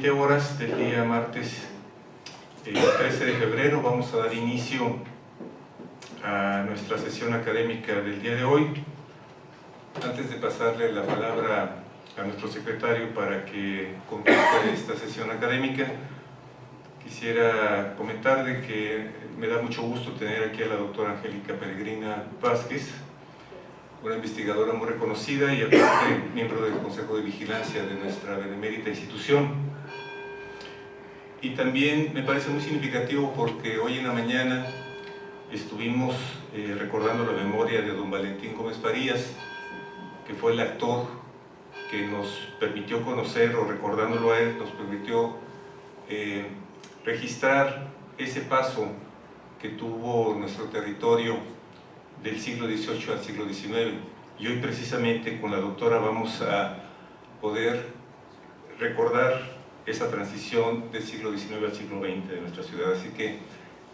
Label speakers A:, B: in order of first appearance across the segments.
A: 20 horas del día martes 13 de febrero vamos a dar inicio a nuestra sesión académica del día de hoy. Antes de pasarle la palabra a nuestro secretario para que conduzca esta sesión académica, quisiera comentar de que me da mucho gusto tener aquí a la doctora Angélica Peregrina Vázquez, una investigadora muy reconocida y aparte miembro del Consejo de Vigilancia de nuestra benemérita institución. Y también me parece muy significativo porque hoy en la mañana estuvimos recordando la memoria de don Valentín Gómez Farías, que fue el actor que nos permitió conocer, o recordándolo a él, nos permitió registrar ese paso que tuvo nuestro territorio del siglo XVIII al siglo XIX. Y hoy precisamente con la doctora vamos a poder recordar esa transición del siglo XIX al siglo XX de nuestra ciudad, así que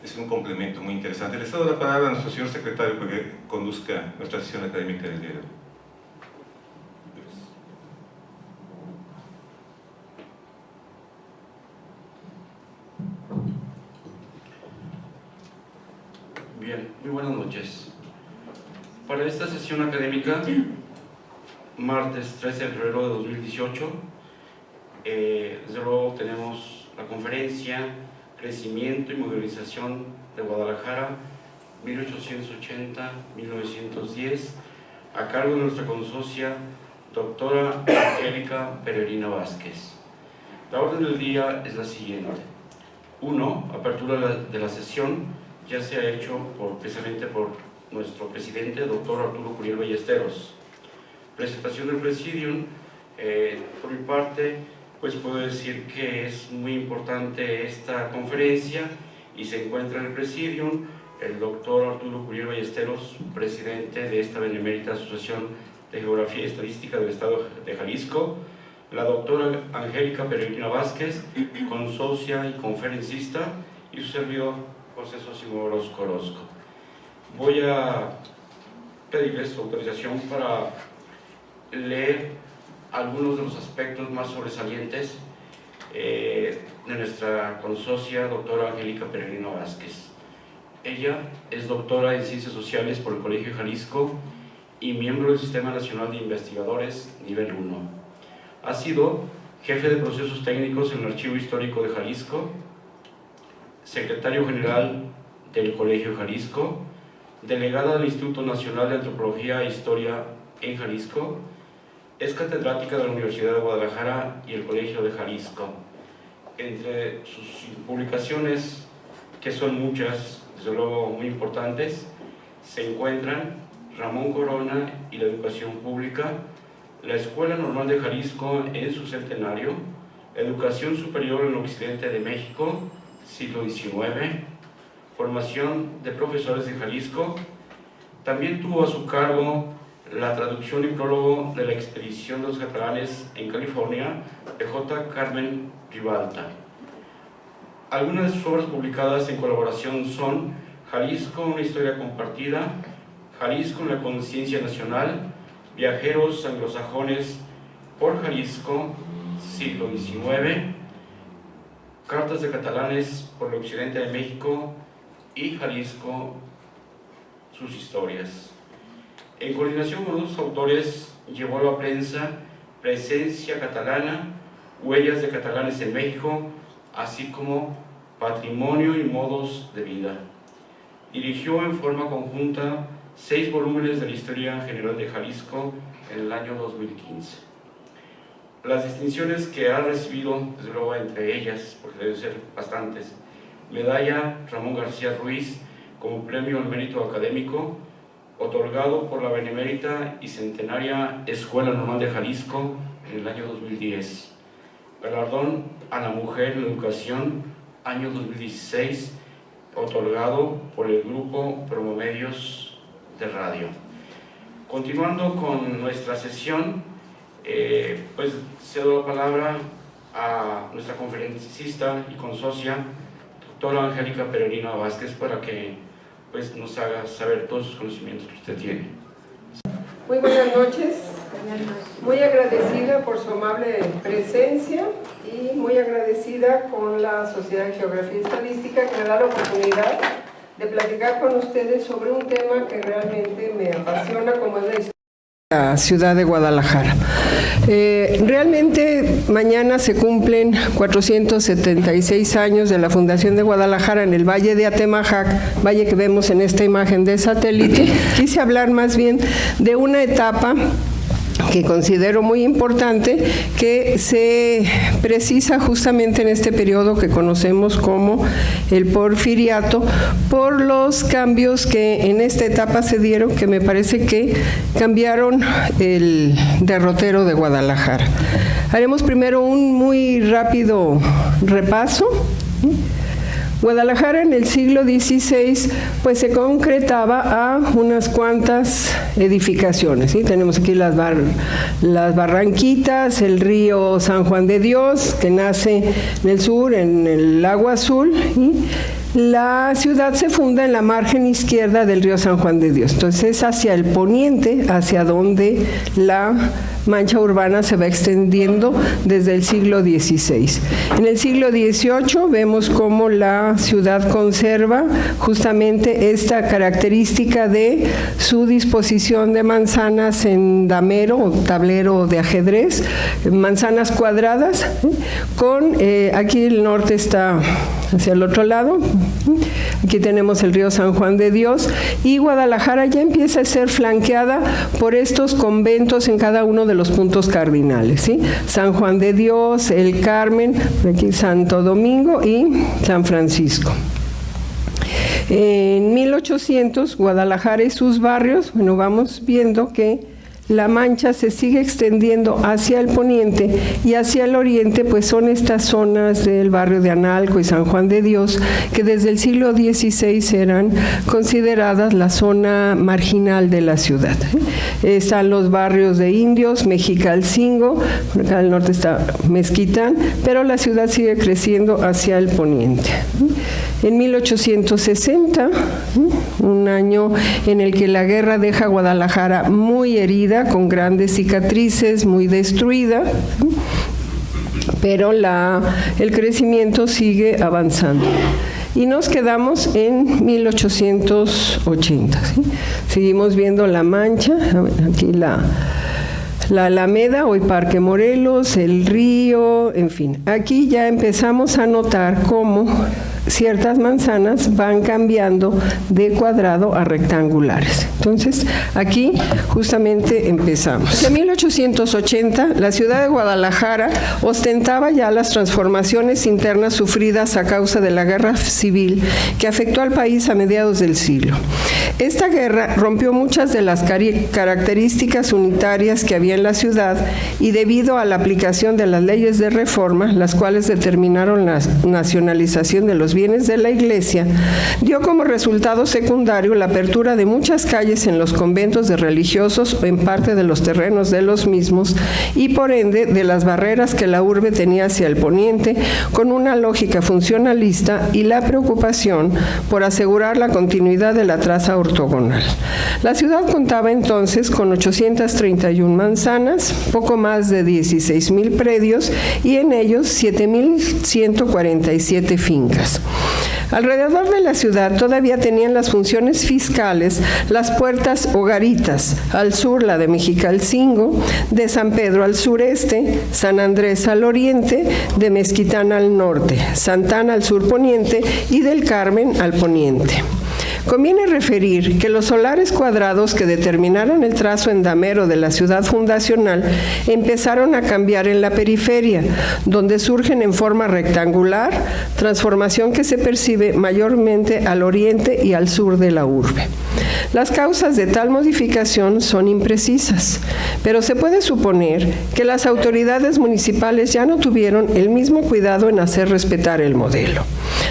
A: es un complemento muy interesante. Le cedo la palabra a nuestro señor secretario para que conduzca nuestra sesión académica del día de hoy.
B: Bien, muy buenas noches. Para esta sesión académica, martes 13 de febrero de 2018, desde luego tenemos la conferencia Crecimiento y Modernización de Guadalajara 1880-1910, a cargo de nuestra consocia doctora Angélica Peregrina Vázquez. La orden del día es la siguiente. 1. Apertura de la sesión, ya se ha hecho precisamente por nuestro presidente, doctor Arturo Curiel Ballesteros. Presentación del Presidium. Por mi parte, pues puedo decir que es muy importante esta conferencia y se encuentra en el Presidium el doctor Arturo Curiel Ballesteros, presidente de esta benemérita Asociación de Geografía y Estadística del Estado de Jalisco, la doctora Angélica Peregrina Vázquez, consocia y conferencista, y su servidor, José Sosimo Orozco Orozco. Voy a pedirles su autorización para leer algunos de los aspectos más sobresalientes de nuestra consocia doctora Angélica Peregrina Vázquez. Ella es doctora en Ciencias Sociales por el Colegio de Jalisco y miembro del Sistema Nacional de Investigadores Nivel 1. Ha sido jefe de procesos técnicos en el Archivo Histórico de Jalisco, secretario general del Colegio de Jalisco, delegada del Instituto Nacional de Antropología e Historia en Jalisco, es catedrática de la Universidad de Guadalajara y el Colegio de Jalisco. Entre sus publicaciones, que son muchas, desde luego muy importantes, se encuentran Ramón Corona y la Educación Pública, la Escuela Normal de Jalisco en su centenario, Educación Superior en el Occidente de México, siglo XIX, formación de profesores de Jalisco. También tuvo a su cargo la traducción y prólogo de la expedición de los catalanes en California de J. Carmen Ribalta. Algunas de sus obras publicadas en colaboración son Jalisco, una historia compartida, Jalisco en la conciencia nacional, Viajeros anglosajones por Jalisco, siglo XIX, Cartas de catalanes por el occidente de México y Jalisco, sus historias. En coordinación con otros autores, llevó a la prensa Presencia Catalana, Huellas de Catalanes en México, así como Patrimonio y Modos de Vida. Dirigió en forma conjunta 6 volúmenes de la Historia General de Jalisco en el año 2015. Las distinciones que ha recibido, desde luego entre ellas, porque deben ser bastantes: Medalla Ramón García Ruiz como Premio al Mérito Académico, otorgado por la Benemérita y Centenaria Escuela Normal de Jalisco en el año 2010. Galardón a la Mujer en la Educación, año 2016, otorgado por el Grupo Promomedios de Radio. Continuando con nuestra sesión, pues cedo la palabra a nuestra conferencista y consocia, doctora Angélica Peregrina Vázquez, para que pues nos haga saber todos sus conocimientos que usted tiene.
C: Muy buenas noches, Muy agradecida por su amable presencia y muy agradecida con la Sociedad de Geografía y Estadística que me da la oportunidad de platicar con ustedes sobre un tema que realmente me apasiona, como es la historia de la ciudad de Guadalajara. Realmente mañana se cumplen 476 años de la fundación de Guadalajara en el Valle de Atemajac, valle que vemos en esta imagen de satélite. Quise hablar más bien de una etapa que considero muy importante, que se precisa justamente en este periodo que conocemos como el Porfiriato, por los cambios que en esta etapa se dieron, que me parece que cambiaron el derrotero de Guadalajara. Haremos primero un muy rápido repaso. Guadalajara en el siglo XVI pues se concretaba a unas cuantas edificaciones, ¿sí? Tenemos aquí las barranquitas, el río San Juan de Dios, que nace en el sur, en el Lago Azul, y la ciudad se funda en la margen izquierda del río San Juan de Dios. Entonces es hacia el poniente, hacia donde la mancha urbana se va extendiendo desde el siglo XVI. En el siglo XVIII vemos cómo la ciudad conserva justamente esta característica de su disposición de manzanas en damero o tablero de ajedrez, manzanas cuadradas, con aquí el norte está hacia el otro lado. Aquí tenemos el río San Juan de Dios y Guadalajara ya empieza a ser flanqueada por estos conventos en cada uno de los puntos cardinales, ¿sí? San Juan de Dios, el Carmen, aquí Santo Domingo y San Francisco. En 1800, Guadalajara y sus barrios, bueno, vamos viendo que la mancha se sigue extendiendo hacia el poniente y hacia el oriente, pues son estas zonas del barrio de Analco y San Juan de Dios, que desde el siglo XVI eran consideradas la zona marginal de la ciudad. Están los barrios de Indios, Mexicalcingo, acá al norte está Mezquitán, pero la ciudad sigue creciendo hacia el poniente. En 1860, un año en el que la guerra deja a Guadalajara muy herida, con grandes cicatrices, muy destruida, pero el crecimiento sigue avanzando. Y nos quedamos en 1880. ¿Sí? Seguimos viendo la mancha, aquí la Alameda, hoy Parque Morelos, el río, en fin. Aquí ya empezamos a notar cómo ciertas manzanas van cambiando de cuadrado a rectangulares. Entonces, aquí justamente empezamos. En 1880, la ciudad de Guadalajara ostentaba ya las transformaciones internas sufridas a causa de la guerra civil que afectó al país a mediados del siglo. Esta guerra rompió muchas de las características unitarias que había en la ciudad y debido a la aplicación de las leyes de reforma, las cuales determinaron la nacionalización de los bienes de la Iglesia, dio como resultado secundario la apertura de muchas calles en los conventos de religiosos o en parte de los terrenos de los mismos y por ende de las barreras que la urbe tenía hacia el poniente, con una lógica funcionalista y la preocupación por asegurar la continuidad de la traza ortogonal. La ciudad contaba entonces con 831 manzanas, poco más de 16,000 predios y en ellos 7,147 fincas. Alrededor de la ciudad todavía tenían las funciones fiscales las puertas o garitas, al sur la de Mexicalcingo, de San Pedro al sureste, San Andrés al oriente, de Mezquitán al norte, Santana al sur poniente y del Carmen al poniente. Conviene referir que los solares cuadrados que determinaron el trazo endamero de la ciudad fundacional empezaron a cambiar en la periferia, donde surgen en forma rectangular, transformación que se percibe mayormente al oriente y al sur de la urbe. Las causas de tal modificación son imprecisas, pero se puede suponer que las autoridades municipales ya no tuvieron el mismo cuidado en hacer respetar el modelo.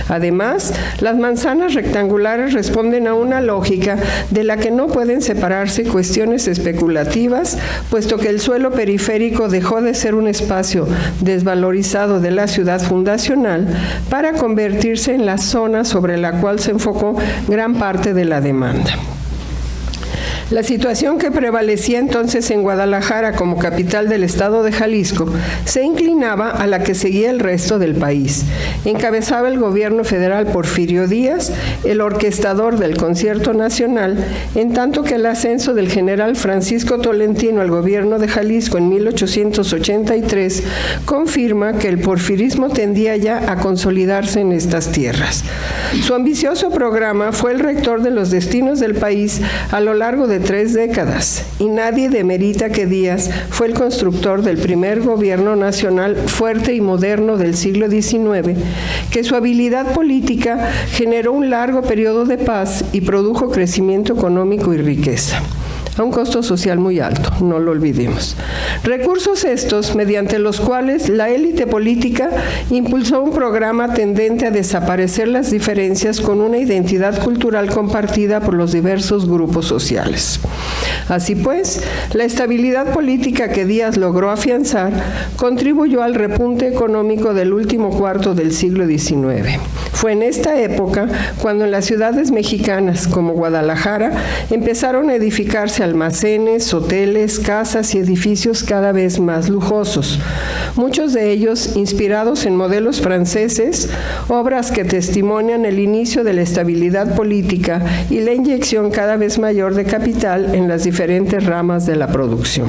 C: Además, las manzanas rectangulares responden a una lógica de la que no pueden separarse cuestiones especulativas, puesto que el suelo periférico dejó de ser un espacio desvalorizado de la ciudad fundacional para convertirse en la zona sobre la cual se enfocó gran parte de la demanda. La situación que prevalecía entonces en Guadalajara como capital del estado de Jalisco se inclinaba a la que seguía el resto del país. Encabezaba el gobierno federal Porfirio Díaz, el orquestador del Concierto Nacional, en tanto que el ascenso del general Francisco Tolentino al gobierno de Jalisco en 1883 confirma que el porfirismo tendía ya a consolidarse en estas tierras. Su ambicioso programa fue el rector de los destinos del país a lo largo de 3 décadas, y nadie demerita que Díaz fue el constructor del primer gobierno nacional fuerte y moderno del siglo XIX, que su habilidad política generó un largo periodo de paz y produjo crecimiento económico y riqueza, a un costo social muy alto, no lo olvidemos. Recursos estos, mediante los cuales la élite política impulsó un programa tendente a desaparecer las diferencias con una identidad cultural compartida por los diversos grupos sociales. Así pues, la estabilidad política que Díaz logró afianzar contribuyó al repunte económico del último cuarto del siglo XIX. Fue en esta época cuando en las ciudades mexicanas como Guadalajara empezaron a edificarse almacenes, hoteles, casas y edificios cada vez más lujosos, muchos de ellos inspirados en modelos franceses, obras que testimonian el inicio de la estabilidad política y la inyección cada vez mayor de capital en las diferentes ramas de la producción.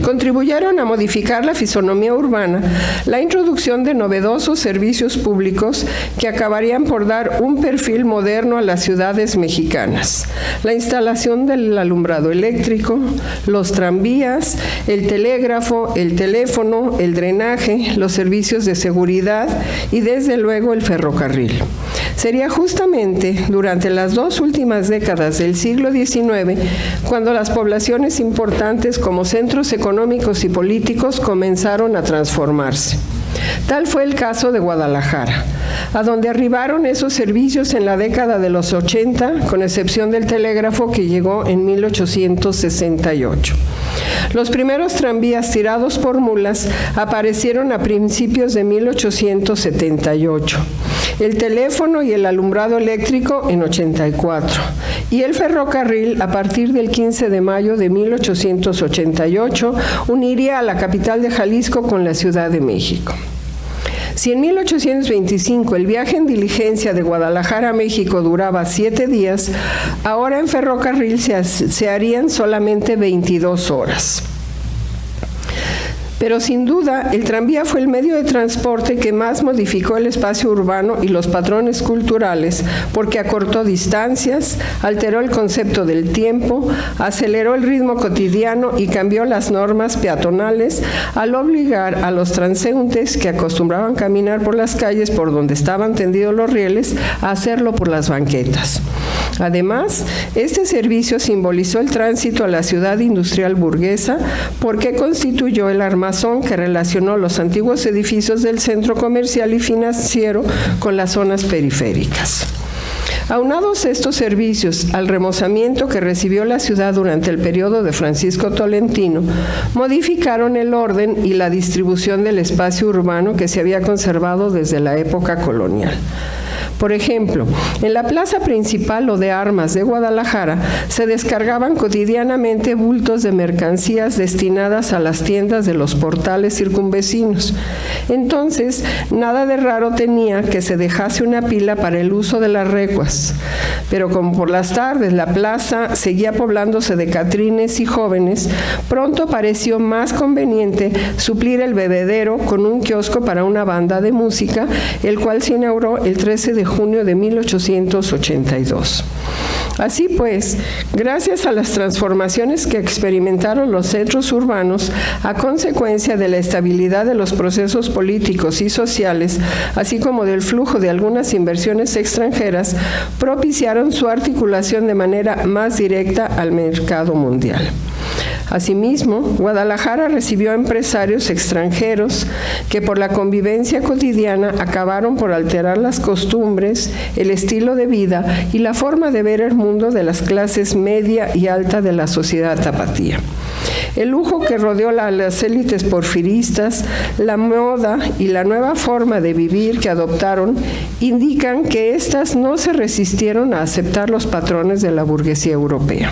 C: Contribuyeron a modificar la fisonomía urbana la introducción de novedosos servicios públicos que acabarían por dar un perfil moderno a las ciudades mexicanas. La instalación del alumbrado eléctrico, los tranvías, el telégrafo, el teléfono, el drenaje, los servicios de seguridad y desde luego el ferrocarril. Sería justamente durante las 2 últimas décadas del siglo XIX cuando las poblaciones importantes como centros económicos y políticos comenzaron a transformarse. Tal fue el caso de Guadalajara, a donde arribaron esos servicios en la década de los 80, con excepción del telégrafo que llegó en 1868. Los primeros tranvías tirados por mulas aparecieron a principios de 1878, el teléfono y el alumbrado eléctrico en 84, y el ferrocarril a partir del 15 de mayo de 1888 uniría a la capital de Jalisco con la Ciudad de México. Si en 1825 el viaje en diligencia de Guadalajara a México duraba 7 días, ahora en ferrocarril se harían solamente 22 horas. Pero sin duda, el tranvía fue el medio de transporte que más modificó el espacio urbano y los patrones culturales, porque acortó distancias, alteró el concepto del tiempo, aceleró el ritmo cotidiano y cambió las normas peatonales al obligar a los transeúntes que acostumbraban caminar por las calles por donde estaban tendidos los rieles a hacerlo por las banquetas. Además, este servicio simbolizó el tránsito a la ciudad industrial burguesa porque constituyó el armazón que relacionó los antiguos edificios del centro comercial y financiero con las zonas periféricas. Aunados estos servicios al remozamiento que recibió la ciudad durante el periodo de Francisco Tolentino, modificaron el orden y la distribución del espacio urbano que se había conservado desde la época colonial. Por ejemplo, en la plaza principal o de armas de Guadalajara se descargaban cotidianamente bultos de mercancías destinadas a las tiendas de los portales circunvecinos. Entonces, nada de raro tenía que se dejase una pila para el uso de las recuas. Pero como por las tardes la plaza seguía poblándose de catrines y jóvenes, pronto pareció más conveniente suplir el bebedero con un kiosco para una banda de música, el cual se inauguró el 13 de junio de 1882. Así pues, gracias a las transformaciones que experimentaron los centros urbanos a consecuencia de la estabilidad de los procesos políticos y sociales, así como del flujo de algunas inversiones extranjeras, propiciaron su articulación de manera más directa al mercado mundial. Asimismo, Guadalajara recibió a empresarios extranjeros que por la convivencia cotidiana acabaron por alterar las costumbres, el estilo de vida y la forma de ver el mundo de las clases media y alta de la sociedad tapatía. El lujo que rodeó a las élites porfiristas, la moda y la nueva forma de vivir que adoptaron indican que éstas no se resistieron a aceptar los patrones de la burguesía europea.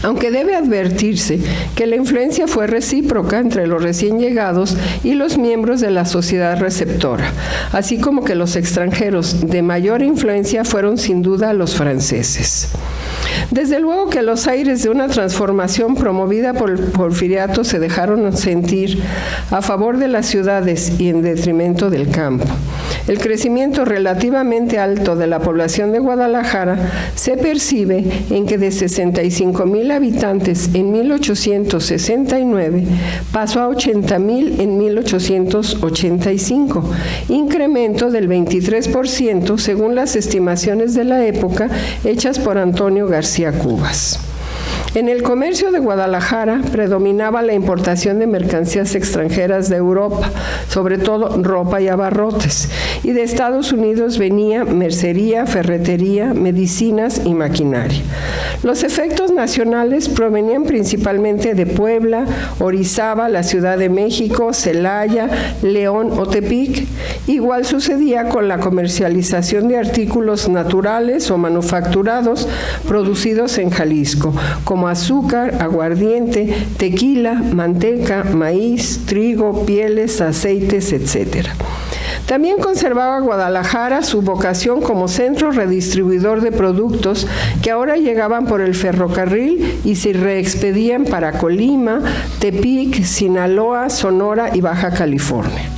C: Aunque debe advertirse que la influencia fue recíproca entre los recién llegados y los miembros de la sociedad receptora, así como que los extranjeros de mayor influencia fueron sin duda los franceses. Desde luego que los aires de una transformación promovida por el porfiriato se dejaron sentir a favor de las ciudades y en detrimento del campo. El crecimiento relativamente alto de la población de Guadalajara se percibe en que de 65,000 habitantes en 1869 pasó a 80,000 en 1885, incremento del 23% según las estimaciones de la época hechas por Antonio García Cubas. En el comercio de Guadalajara predominaba la importación de mercancías extranjeras de Europa, sobre todo ropa y abarrotes, y de Estados Unidos venía mercería, ferretería, medicinas y maquinaria. Los efectos nacionales provenían principalmente de Puebla, Orizaba, la Ciudad de México, Celaya, León o Tepic. Igual sucedía con la comercialización de artículos naturales o manufacturados producidos en Jalisco, como azúcar, aguardiente, tequila, manteca, maíz, trigo, pieles, aceites, etc. También conservaba Guadalajara su vocación como centro redistribuidor de productos que ahora llegaban por el ferrocarril y se reexpedían para Colima, Tepic, Sinaloa, Sonora y Baja California.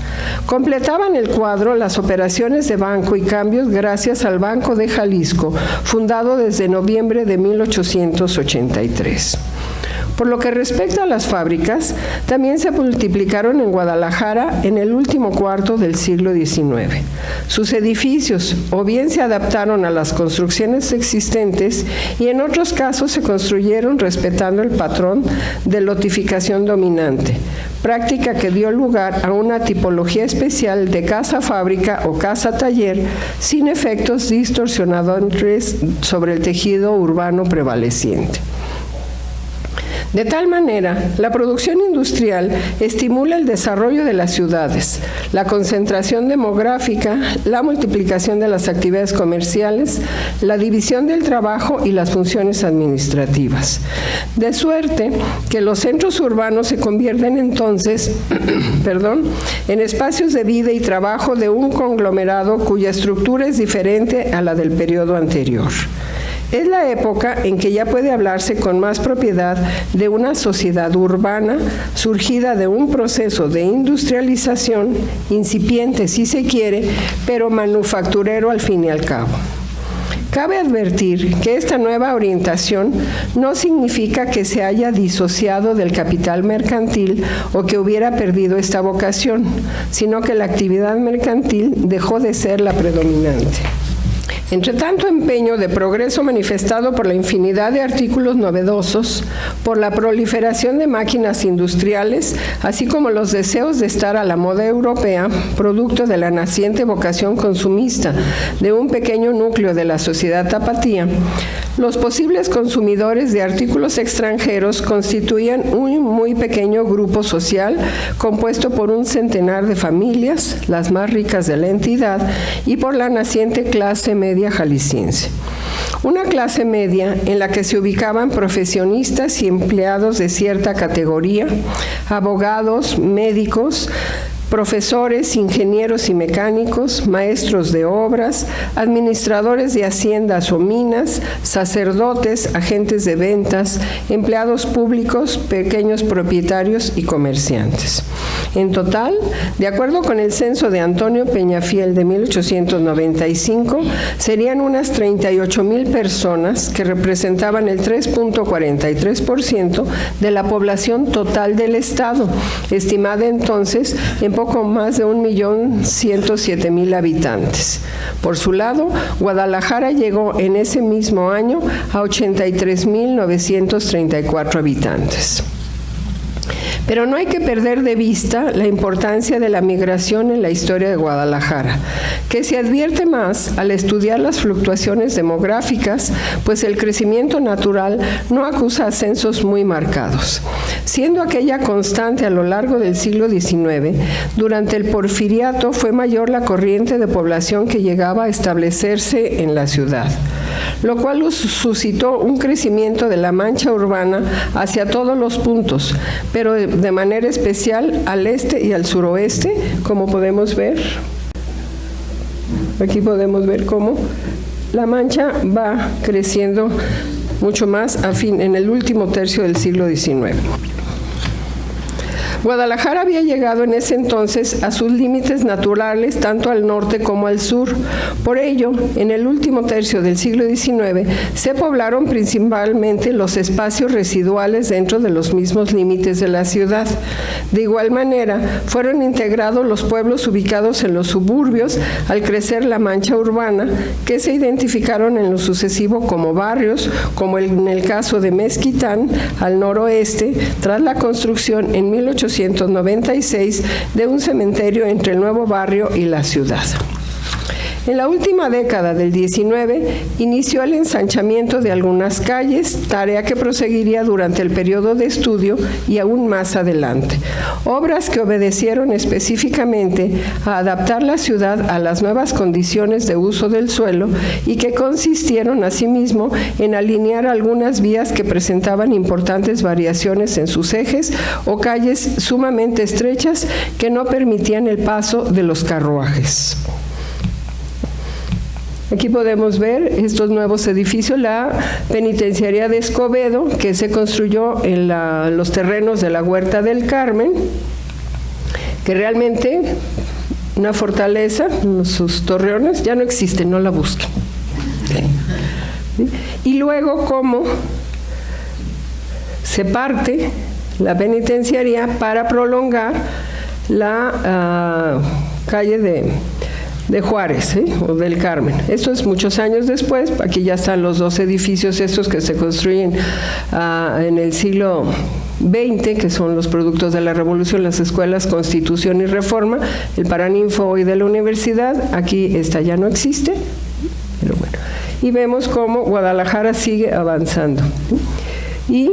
C: Completaban el cuadro las operaciones de banco y cambios gracias al Banco de Jalisco, fundado desde noviembre de 1883. Por lo que respecta a las fábricas, también se multiplicaron en Guadalajara en el último cuarto del siglo XIX. Sus edificios o bien se adaptaron a las construcciones existentes y en otros casos se construyeron respetando el patrón de lotificación dominante, práctica que dio lugar a una tipología especial de casa-fábrica o casa-taller sin efectos distorsionadores sobre el tejido urbano prevaleciente. De tal manera, la producción industrial estimula el desarrollo de las ciudades, la concentración demográfica, la multiplicación de las actividades comerciales, la división del trabajo y las funciones administrativas. De suerte que los centros urbanos se convierten entonces en espacios de vida y trabajo de un conglomerado cuya estructura es diferente a la del periodo anterior. Es la época en que ya puede hablarse con más propiedad de una sociedad urbana surgida de un proceso de industrialización, incipiente si se quiere, pero manufacturero al fin y al cabo. Cabe advertir que esta nueva orientación no significa que se haya disociado del capital mercantil o que hubiera perdido esta vocación, sino que la actividad mercantil dejó de ser la predominante. Entre tanto empeño de progreso manifestado por la infinidad de artículos novedosos, por la proliferación de máquinas industriales, así como los deseos de estar a la moda europea, producto de la naciente vocación consumista de un pequeño núcleo de la sociedad tapatía, los posibles consumidores de artículos extranjeros constituían un muy pequeño grupo social compuesto por un centenar de familias, las más ricas de la entidad, y por la naciente clase media jalisciense. Una clase media en la que se ubicaban profesionistas y empleados de cierta categoría, abogados, médicos, profesores, ingenieros y mecánicos, maestros de obras, administradores de haciendas o minas, sacerdotes, agentes de ventas, empleados públicos, pequeños propietarios y comerciantes. En total, de acuerdo con el censo de Antonio Peñafiel de 1895, serían unas 38,000 personas que representaban el 3.43% de la población total del Estado, estimada entonces en poco más de 1.107.000 habitantes. Por su lado, Guadalajara llegó en ese mismo año a 83.934 habitantes. Pero no hay que perder de vista la importancia de la migración en la historia de Guadalajara, que se advierte más al estudiar las fluctuaciones demográficas, pues el crecimiento natural no acusa ascensos muy marcados. Siendo aquella constante a lo largo del siglo XIX, durante el Porfiriato fue mayor la corriente de población que llegaba a establecerse en la ciudad, lo cual suscitó un crecimiento de la mancha urbana hacia todos los puntos, pero de manera especial al este y al suroeste, como podemos ver. Aquí podemos ver cómo la mancha va creciendo mucho más en el último tercio del siglo XIX. Guadalajara había llegado en ese entonces a sus límites naturales tanto al norte como al sur. Por ello, en el último tercio del siglo XIX se poblaron principalmente los espacios residuales dentro de los mismos límites de la ciudad. De igual manera, fueron integrados los pueblos ubicados en los suburbios al crecer la mancha urbana, que se identificaron en lo sucesivo como barrios, como en el caso de Mezquitán, al noroeste, tras la construcción en 1896 de un cementerio entre el nuevo barrio y la ciudad. En la última década del XIX inició el ensanchamiento de algunas calles, tarea que proseguiría durante el periodo de estudio y aún más adelante. Obras que obedecieron específicamente a adaptar la ciudad a las nuevas condiciones de uso del suelo y que consistieron asimismo en alinear algunas vías que presentaban importantes variaciones en sus ejes o calles sumamente estrechas que no permitían el paso de los carruajes. Aquí podemos ver estos nuevos edificios, la penitenciaría de Escobedo, que se construyó en los terrenos de la Huerta del Carmen, que realmente una fortaleza, sus torreones ya no existen, no la busquen. ¿Sí? Y luego cómo se parte la penitenciaría para prolongar la calle de Juárez, o del Carmen. Esto es muchos años después. Aquí ya están los dos edificios estos que se construyen en el siglo XX, que son los productos de la Revolución, las escuelas Constitución y Reforma, el Paraninfo hoy de la universidad. Aquí esta ya no existe, pero bueno. Y vemos cómo Guadalajara sigue avanzando. Y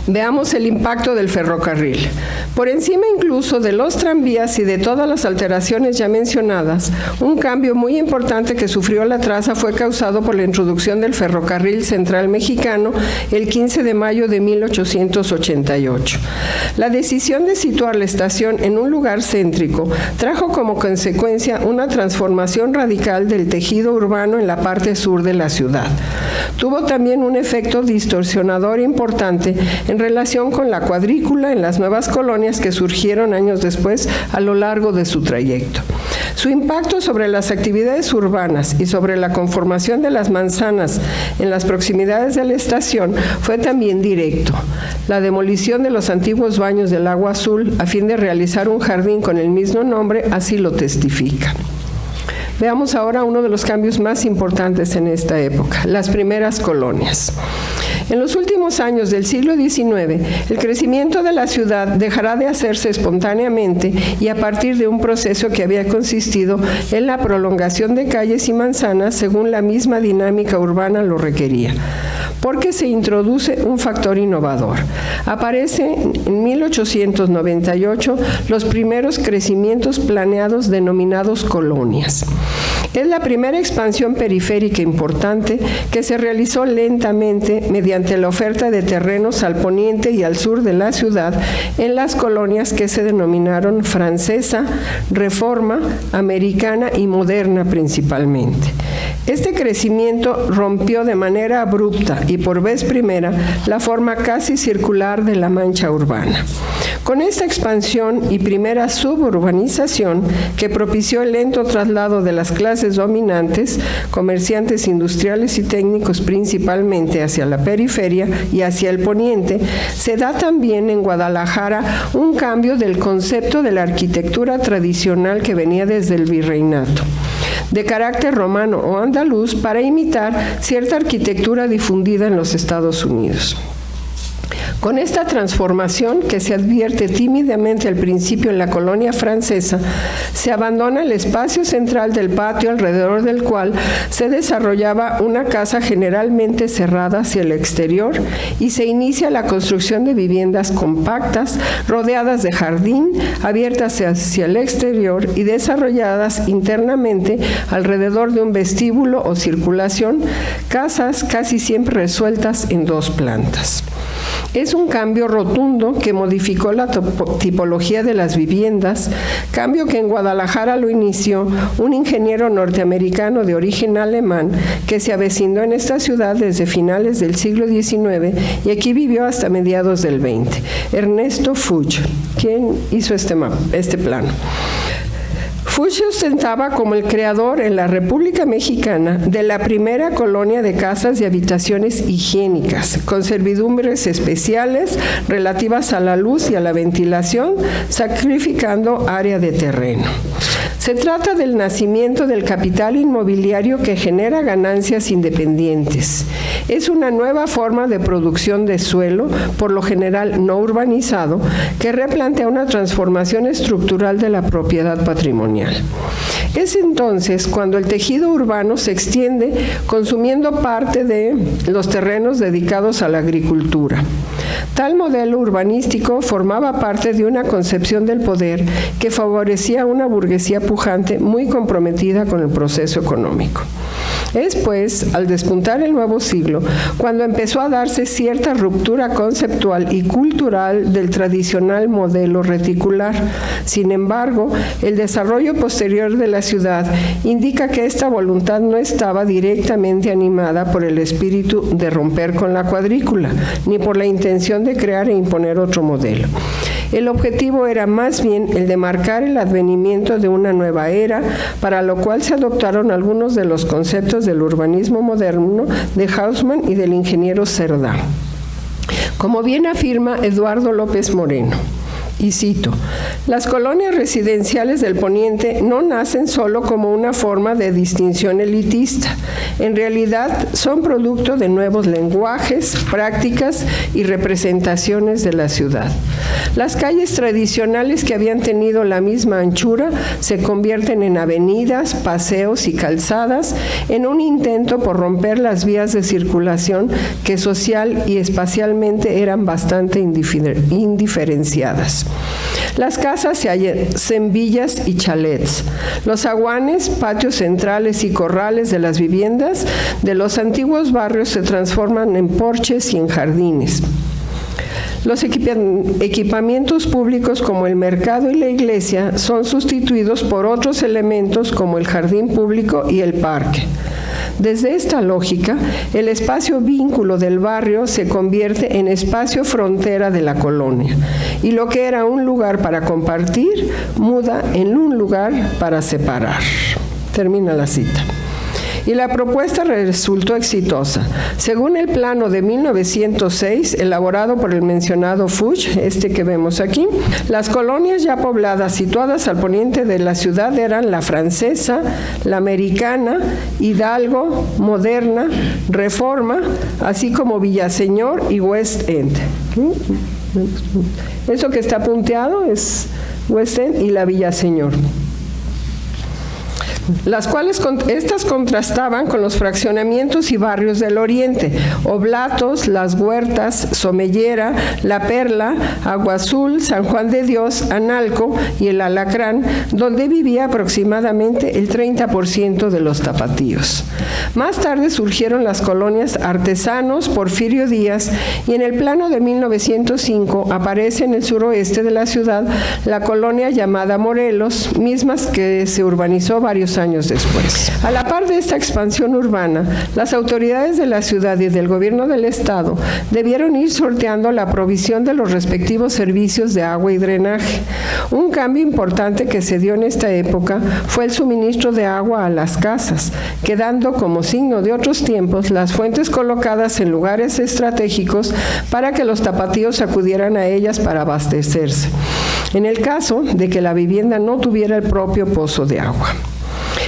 C: veamos el impacto del ferrocarril. Por encima incluso de los tranvías y de todas las alteraciones ya mencionadas, un cambio muy importante que sufrió la traza fue causado por la introducción del ferrocarril central mexicano el 15 de mayo de 1888. La decisión de situar la estación en un lugar céntrico trajo como consecuencia una transformación radical del tejido urbano en la parte sur de la ciudad. Tuvo también un efecto distorsionador importante en relación con la cuadrícula en las nuevas colonias que surgieron años después a lo largo de su trayecto. Su impacto sobre las actividades urbanas y sobre la conformación de las manzanas en las proximidades de la estación fue también directo. La demolición de los antiguos baños del Agua Azul a fin de realizar un jardín con el mismo nombre así lo testifica. Veamos ahora uno de los cambios más importantes en esta época, las primeras colonias. En los últimos años del siglo XIX, el crecimiento de la ciudad dejará de hacerse espontáneamente y a partir de un proceso que había consistido en la prolongación de calles y manzanas según la misma dinámica urbana lo requería, porque se introduce un factor innovador. Aparecen en 1898 los primeros crecimientos planeados denominados colonias. Es la primera expansión periférica importante que se realizó lentamente mediante la oferta de terrenos al poniente y al sur de la ciudad en las colonias que se denominaron Francesa, Reforma, Americana y Moderna principalmente. Este crecimiento rompió de manera abrupta y por vez primera la forma casi circular de la mancha urbana. Con esta expansión y primera suburbanización que propició el lento traslado de las clases dominantes, comerciantes industriales y técnicos principalmente hacia la periferia y hacia el poniente, se da también en Guadalajara un cambio del concepto de la arquitectura tradicional que venía desde el virreinato, de carácter romano o andaluz, para imitar cierta arquitectura difundida en los Estados Unidos. Con esta transformación, que se advierte tímidamente al principio en la colonia francesa, se abandona el espacio central del patio alrededor del cual se desarrollaba una casa generalmente cerrada hacia el exterior y se inicia la construcción de viviendas compactas, rodeadas de jardín, abiertas hacia el exterior y desarrolladas internamente alrededor de un vestíbulo o circulación, casas casi siempre resueltas en 2 plantas. Es un cambio rotundo que modificó la tipología de las viviendas, cambio que en Guadalajara lo inició un ingeniero norteamericano de origen alemán que se avecinó en esta ciudad desde finales del siglo XIX y aquí vivió hasta mediados del XX, Ernesto Fuchs, quien hizo este plano. Fuchs se ostentaba como el creador en la República Mexicana de la primera colonia de casas y habitaciones higiénicas, con servidumbres especiales relativas a la luz y a la ventilación, sacrificando área de terreno. Se trata del nacimiento del capital inmobiliario que genera ganancias independientes. Es una nueva forma de producción de suelo, por lo general no urbanizado, que replantea una transformación estructural de la propiedad patrimonial. Es entonces cuando el tejido urbano se extiende consumiendo parte de los terrenos dedicados a la agricultura. Tal modelo urbanístico formaba parte de una concepción del poder que favorecía a una burguesía pujante muy comprometida con el proceso económico. Es, pues, al despuntar el nuevo siglo, cuando empezó a darse cierta ruptura conceptual y cultural del tradicional modelo reticular. Sin embargo, el desarrollo posterior de la ciudad indica que esta voluntad no estaba directamente animada por el espíritu de romper con la cuadrícula, ni por la intención de crear e imponer otro modelo. El objetivo era más bien el de marcar el advenimiento de una nueva era, para lo cual se adoptaron algunos de los conceptos del urbanismo moderno de Haussmann y del ingeniero Cerdá. Como bien afirma Eduardo López Moreno, y cito: las colonias residenciales del Poniente no nacen solo como una forma de distinción elitista. En realidad son producto de nuevos lenguajes, prácticas y representaciones de la ciudad. Las calles tradicionales que habían tenido la misma anchura se convierten en avenidas, paseos y calzadas en un intento por romper las vías de circulación que social y espacialmente eran bastante indiferenciadas. Las casas se hacen villas y chalets. Los zaguanes, patios centrales y corrales de las viviendas de los antiguos barrios se transforman en porches y en jardines. Los equipamientos públicos como el mercado y la iglesia son sustituidos por otros elementos como el jardín público y el parque. Desde esta lógica, el espacio vínculo del barrio se convierte en espacio frontera de la colonia, y lo que era un lugar para compartir muda en un lugar para separar. Termina la cita. Y la propuesta resultó exitosa. Según el plano de 1906, elaborado por el mencionado Fuchs, que vemos aquí, las colonias ya pobladas situadas al poniente de la ciudad eran la Francesa, la Americana, Hidalgo, Moderna, Reforma, así como Villaseñor y West End. Eso que está punteado es West End y la Villaseñor. Las cuales estas contrastaban con los fraccionamientos y barrios del oriente: Oblatos, Las Huertas, Somellera, La Perla, Agua Azul, San Juan de Dios, Analco y el Alacrán, donde vivía aproximadamente el 30% de los tapatíos. Más tarde surgieron las colonias Artesanos, Porfirio Díaz, y en el plano de 1905 aparece en el suroeste de la ciudad la colonia llamada Morelos, mismas que se urbanizó varios años después. A la par de esta expansión urbana, las autoridades de la ciudad y del gobierno del estado debieron ir sorteando la provisión de los respectivos servicios de agua y drenaje. Un cambio importante que se dio en esta época fue el suministro de agua a las casas, quedando como signo de otros tiempos las fuentes colocadas en lugares estratégicos para que los tapatíos acudieran a ellas para abastecerse, en el caso de que la vivienda no tuviera el propio pozo de agua.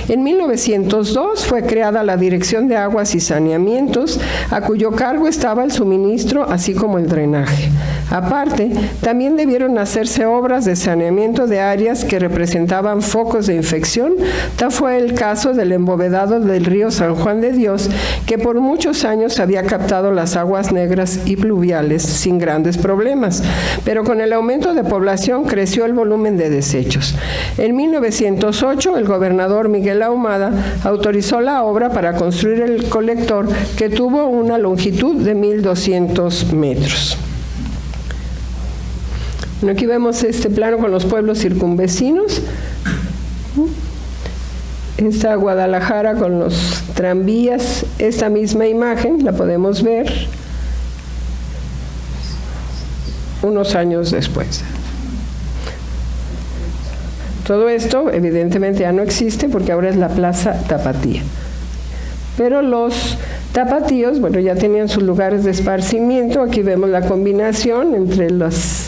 C: En 1902 fue creada la Dirección de Aguas y Saneamientos, a cuyo cargo estaba el suministro, así como el drenaje. Aparte, también debieron hacerse obras de saneamiento de áreas que representaban focos de infección. Tal fue el caso del embovedado del río San Juan de Dios, que por muchos años había captado las aguas negras y pluviales sin grandes problemas, pero con el aumento de población creció el volumen de desechos. En 1908, el gobernador Miguel Ahumada autorizó la obra para construir el colector, que tuvo una longitud de 1,200 metros. Bueno, aquí vemos este plano con los pueblos circunvecinos. Está Guadalajara con los tranvías. Esta misma imagen la podemos ver unos años después. Todo esto evidentemente ya no existe porque ahora es la Plaza Tapatía. Pero los tapatíos, bueno, ya tenían sus lugares de esparcimiento. Aquí vemos la combinación entre los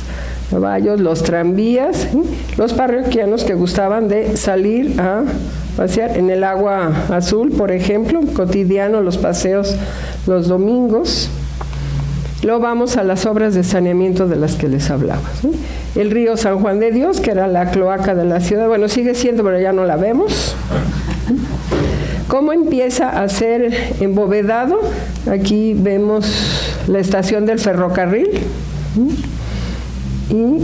C: caballos, los tranvías, los parroquianos que gustaban de salir a pasear en el agua azul, por ejemplo, cotidiano, los paseos los domingos. Luego vamos a las obras de saneamiento de las que les hablaba, ¿sí? El río San Juan de Dios, que era la cloaca de la ciudad, bueno, sigue siendo, pero ya no la vemos. ¿Cómo empieza a ser embovedado? Aquí vemos la estación del ferrocarril. Y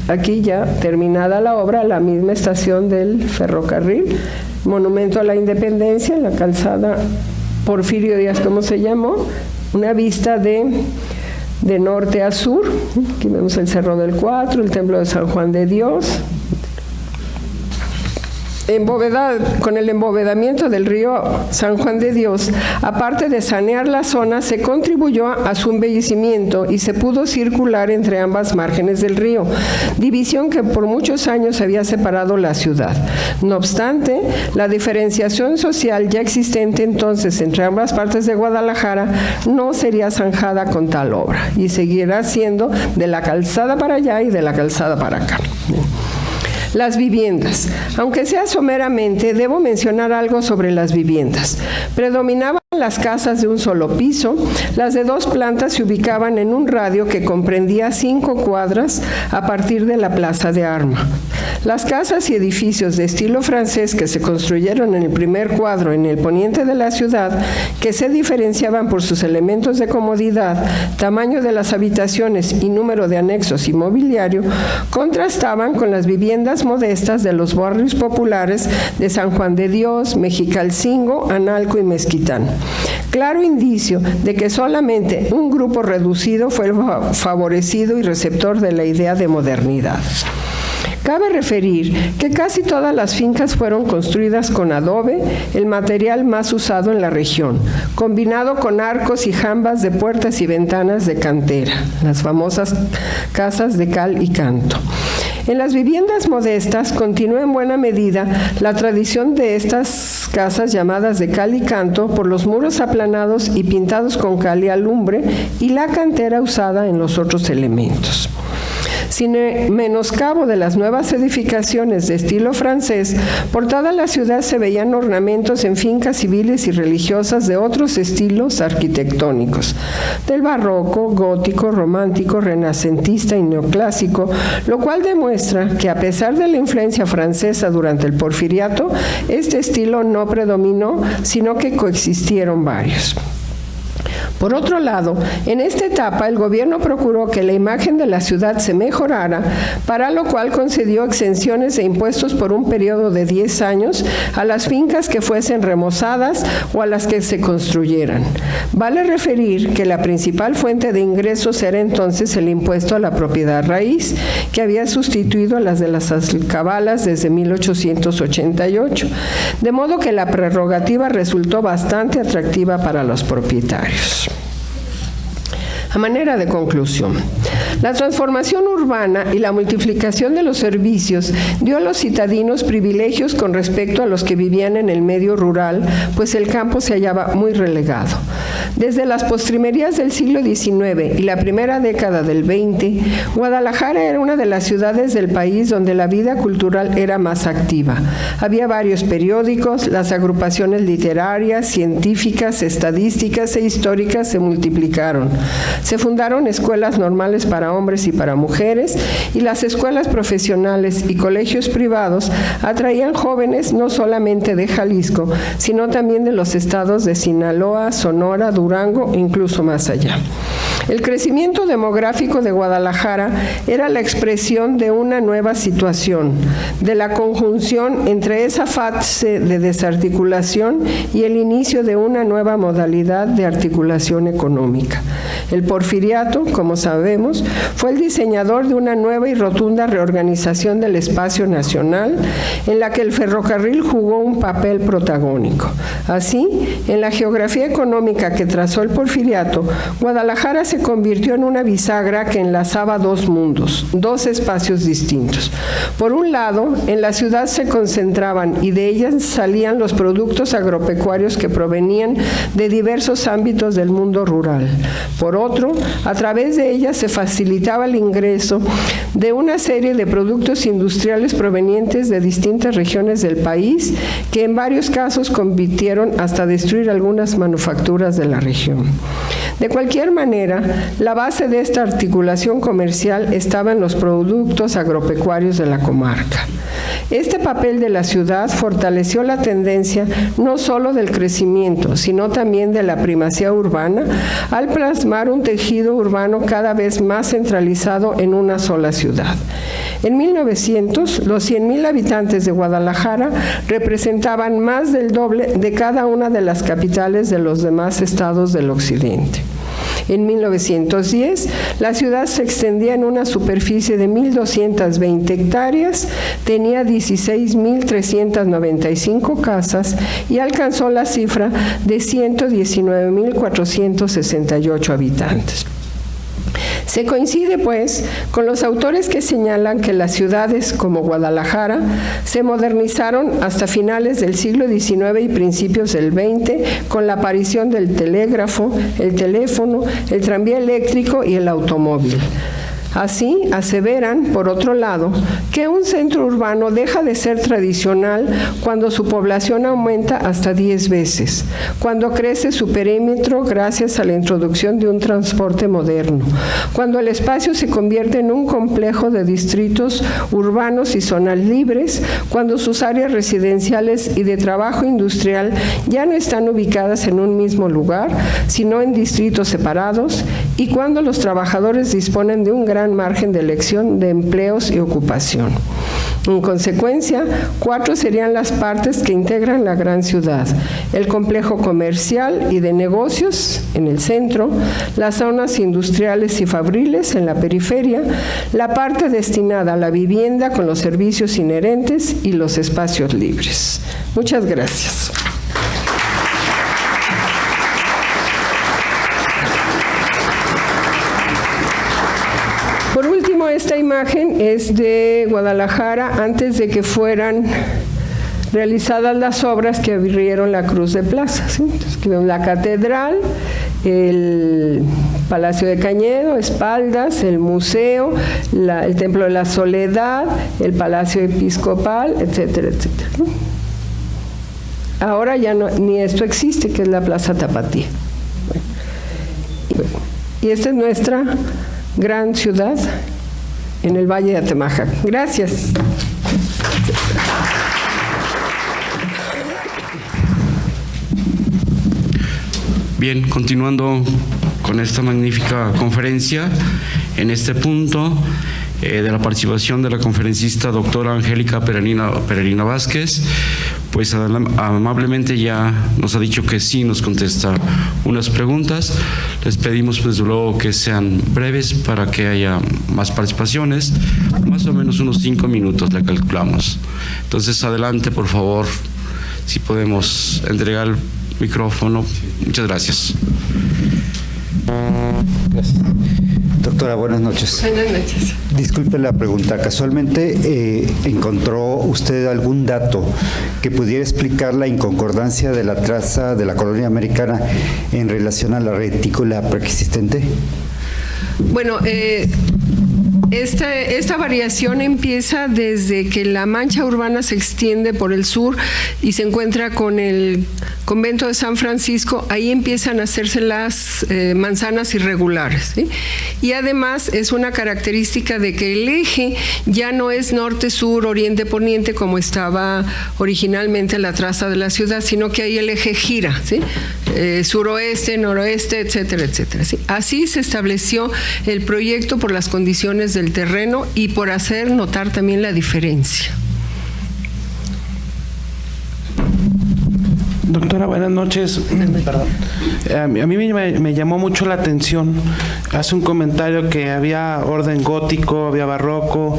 C: aquí ya terminada la obra, la misma estación del ferrocarril, Monumento a la Independencia, la calzada Porfirio Díaz, ¿cómo se llamó? Una vista de norte a sur. Aquí vemos el Cerro del Cuatro, el Templo de San Juan de Dios. Con el embovedamiento del río San Juan de Dios, aparte de sanear la zona, se contribuyó a su embellecimiento y se pudo circular entre ambas márgenes del río, división que por muchos años había separado la ciudad. No obstante, la diferenciación social ya existente entonces entre ambas partes de Guadalajara no sería zanjada con tal obra y seguirá siendo de la calzada para allá y de la calzada para acá. Las viviendas. Aunque sea someramente, debo mencionar algo sobre las viviendas. Predominaban las casas de un solo piso. Las de 2 plantas se ubicaban en un radio que comprendía 5 cuadras a partir de la Plaza de Armas. Las casas y edificios de estilo francés que se construyeron en el primer cuadro en el poniente de la ciudad, que se diferenciaban por sus elementos de comodidad, tamaño de las habitaciones y número de anexos y mobiliario, contrastaban con las viviendas modestas de los barrios populares de San Juan de Dios, Mexicalcingo, Analco y Mezquitán. Claro indicio de que solamente un grupo reducido fue favorecido y receptor de la idea de modernidad. Cabe referir que casi todas las fincas fueron construidas con adobe, el material más usado en la región, combinado con arcos y jambas de puertas y ventanas de cantera, las famosas casas de cal y canto. En las viviendas modestas continuó en buena medida la tradición de estas casas llamadas de cal y canto por los muros aplanados y pintados con cal y alumbre y la cantera usada en los otros elementos. Sin menoscabo de las nuevas edificaciones de estilo francés, por toda la ciudad se veían ornamentos en fincas civiles y religiosas de otros estilos arquitectónicos, del barroco, gótico, romántico, renacentista y neoclásico, lo cual demuestra que a pesar de la influencia francesa durante el Porfiriato, este estilo no predominó, sino que coexistieron varios. Por otro lado, en esta etapa el gobierno procuró que la imagen de la ciudad se mejorara, para lo cual concedió exenciones de impuestos por un periodo de 10 años a las fincas que fuesen remozadas o a las que se construyeran. Vale referir que la principal fuente de ingresos era entonces el impuesto a la propiedad raíz, que había sustituido a las de las alcabalas desde 1888, de modo que la prerrogativa resultó bastante atractiva para los propietarios. A manera de conclusión, la transformación urbana y la multiplicación de los servicios dio a los citadinos privilegios con respecto a los que vivían en el medio rural, pues el campo se hallaba muy relegado. Desde las postrimerías del siglo XIX y la primera década del XX, Guadalajara era una de las ciudades del país donde la vida cultural era más activa. Había varios periódicos, las agrupaciones literarias, científicas, estadísticas e históricas se multiplicaron. Se fundaron escuelas normales para hombres y para mujeres, y las escuelas profesionales y colegios privados atraían jóvenes no solamente de Jalisco, sino también de los estados de Sinaloa, Sonora, Durango e incluso más allá. El crecimiento demográfico de Guadalajara era la expresión de una nueva situación, de la conjunción entre esa fase de desarticulación y el inicio de una nueva modalidad de articulación económica. El Porfiriato, como sabemos, fue el diseñador de una nueva y rotunda reorganización del espacio nacional, en la que el ferrocarril jugó un papel protagónico. Así, en la geografía económica que trazó el Porfiriato, Guadalajara se convirtió en una bisagra que enlazaba dos mundos, dos espacios distintos. Por un lado, en la ciudad se concentraban y de ellas salían los productos agropecuarios que provenían de diversos ámbitos del mundo rural. Por otro, a través de ellas se facilitaba el ingreso de una serie de productos industriales provenientes de distintas regiones del país, que en varios casos compitieron hasta destruir algunas manufacturas de la región. De cualquier manera, la base de esta articulación comercial estaba en los productos agropecuarios de la comarca. Este papel de la ciudad fortaleció la tendencia no solo del crecimiento, sino también de la primacía urbana, al plasmar un tejido urbano cada vez más centralizado en una sola ciudad. En 1900, los 100,000 habitantes de Guadalajara representaban más del doble de cada una de las capitales de los demás estados del occidente. En 1910, la ciudad se extendía en una superficie de 1,220 hectáreas, tenía 16,395 casas y alcanzó la cifra de 119,468 habitantes. Se coincide, pues, con los autores que señalan que las ciudades como Guadalajara se modernizaron hasta finales del siglo XIX y principios del XX con la aparición del telégrafo, el teléfono, el tranvía eléctrico y el automóvil. Así, aseveran, por otro lado, que un centro urbano deja de ser tradicional cuando su población aumenta hasta 10 veces, cuando crece su perímetro gracias a la introducción de un transporte moderno, cuando el espacio se convierte en un complejo de distritos urbanos y zonas libres, cuando sus áreas residenciales y de trabajo industrial ya no están ubicadas en un mismo lugar, sino en distritos separados, y cuando los trabajadores disponen de un gran margen de elección de empleos y ocupación. En consecuencia, 4 serían las partes que integran la gran ciudad: el complejo comercial y de negocios en el centro, las zonas industriales y fabriles en la periferia, la parte destinada a la vivienda con los servicios inherentes y los espacios libres. Muchas gracias. Por último, esta imagen es de Guadalajara antes de que fueran realizadas las obras que abrieron la Cruz de Plaza, ¿sí? Entonces, aquí vemos la catedral, el Palacio de Cañedo, espaldas, el museo, el Templo de la Soledad, el Palacio Episcopal, etcétera, etcétera, ¿no? Ahora ya no, ni esto existe, que es la Plaza Tapatía. Bueno, y esta es nuestra gran ciudad en el Valle de Atemajac. Gracias.
B: Bien, continuando con esta magnífica conferencia, en este punto de la participación de la conferencista doctora Angélica Peregrina Vázquez, pues amablemente ya nos ha dicho que sí nos contesta unas preguntas. Les pedimos desde luego que sean breves para que haya más participaciones, más o menos unos 5 minutos le calculamos. Entonces adelante, por favor, si podemos entregar el micrófono. Muchas gracias.
D: Gracias. Doctora, buenas noches.
C: Buenas noches.
D: Disculpe la pregunta. Casualmente, ¿encontró usted algún dato que pudiera explicar la inconcordancia de la traza de la colonia americana en relación a la retícula preexistente?
C: Bueno, esta variación empieza desde que la mancha urbana se extiende por el sur y se encuentra con el convento de San Francisco. Ahí empiezan a hacerse las manzanas irregulares, ¿sí? Y además es una característica de que el eje ya no es norte-sur, oriente-poniente como estaba originalmente la traza de la ciudad, sino que ahí el eje gira, ¿sí? Suroeste, noroeste, etcétera, etcétera, ¿sí? Así se estableció el proyecto por las condiciones del terreno y por hacer notar también la diferencia.
E: Doctora, buenas noches. Perdón. A mí me llamó mucho la atención. Hace un comentario que había orden gótico, había barroco,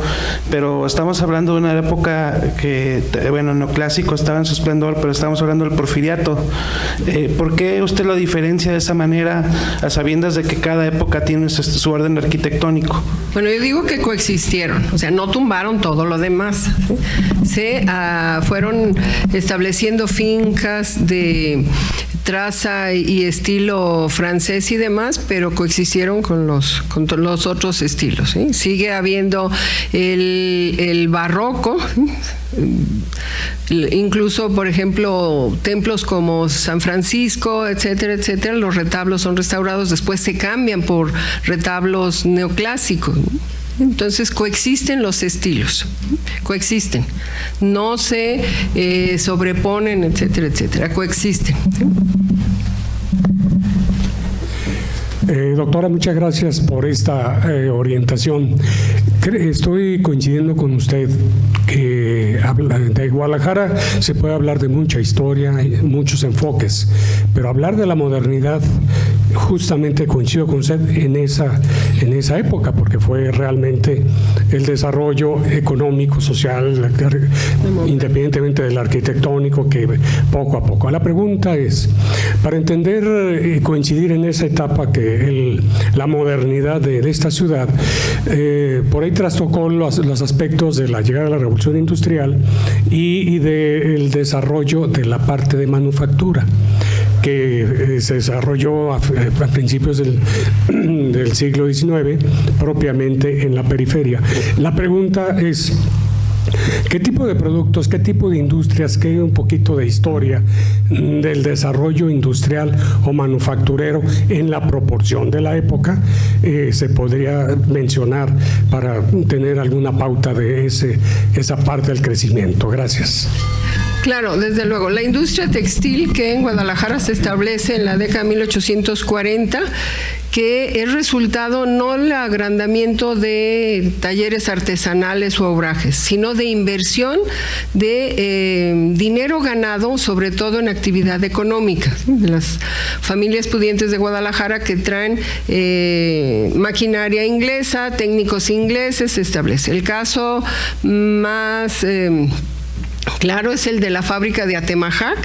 E: pero estamos hablando de una época que, bueno, neoclásico estaba en su esplendor, pero estamos hablando del porfiriato. ¿Por qué usted lo diferencia de esa manera, a sabiendas de que cada época tiene su orden arquitectónico?
C: Bueno, yo digo que coexistieron, o sea, no tumbaron todo lo demás, ¿sí? Se fueron estableciendo fincas de traza y estilo francés y demás, pero coexistieron con los otros estilos, ¿sí? Sigue habiendo el barroco, ¿sí? Incluso, por ejemplo, templos como San Francisco, etcétera, etcétera, los retablos son restaurados, después se cambian por retablos neoclásicos, ¿no? Entonces coexisten los estilos, coexisten, no se sobreponen, etcétera, etcétera, coexisten.
F: Doctora, muchas gracias por esta orientación. Estoy coincidiendo con usted que de Guadalajara se puede hablar de mucha historia y muchos enfoques, pero hablar de la modernidad, justamente coincido con usted en esa época, porque fue realmente el desarrollo económico, social, independientemente del arquitectónico, que poco a poco. La pregunta es, para entender y coincidir en esa etapa que la modernidad de esta ciudad, por ahí trastocó los aspectos de la llegada de la revolución industrial y del desarrollo de la parte de manufactura, que se desarrolló a principios del siglo XIX, propiamente en la periferia. La pregunta es, ¿qué tipo de productos, qué tipo de industrias, qué un poquito de historia del desarrollo industrial o manufacturero en la proporción de la época se podría mencionar para tener alguna pauta de esa parte del crecimiento? Gracias.
C: Claro, desde luego. La industria textil que en Guadalajara se establece en la década de 1840, que es resultado no del agrandamiento de talleres artesanales o obrajes, sino de inversión de dinero ganado, sobre todo en actividad económica, ¿sí? De las familias pudientes de Guadalajara que traen maquinaria inglesa, técnicos ingleses, se establece. El caso más claro es el de la fábrica de Atemajac,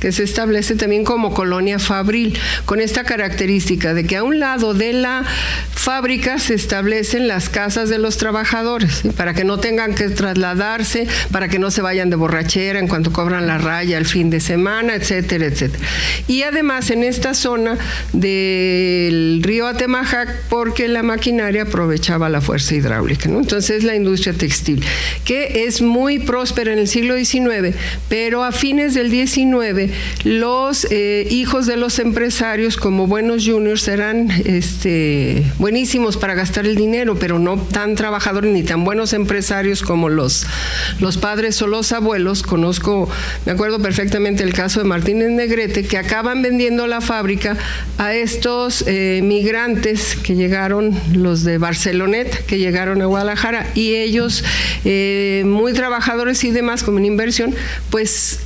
C: que se establece también como colonia fabril, con esta característica de que a un lado de la fábrica se establecen las casas de los trabajadores, ¿sí? Para que no tengan que trasladarse, para que no se vayan de borrachera en cuanto cobran la raya el fin de semana, etcétera, etcétera. Y además en esta zona del río Atemajac, porque la maquinaria aprovechaba la fuerza hidráulica, ¿no? Entonces la industria textil, que es muy próspera en el siglo XIX, pero a fines del XIX los hijos de los empresarios, como buenos juniors, eran buenísimos para gastar el dinero, pero no tan trabajadores ni tan buenos empresarios como los padres o los abuelos. Me acuerdo perfectamente el caso de Martínez Negrete, que acaban vendiendo la fábrica a estos migrantes que llegaron, los de Barcelonet, que llegaron a Guadalajara, y ellos, muy trabajadores y demás, como en inversión, pues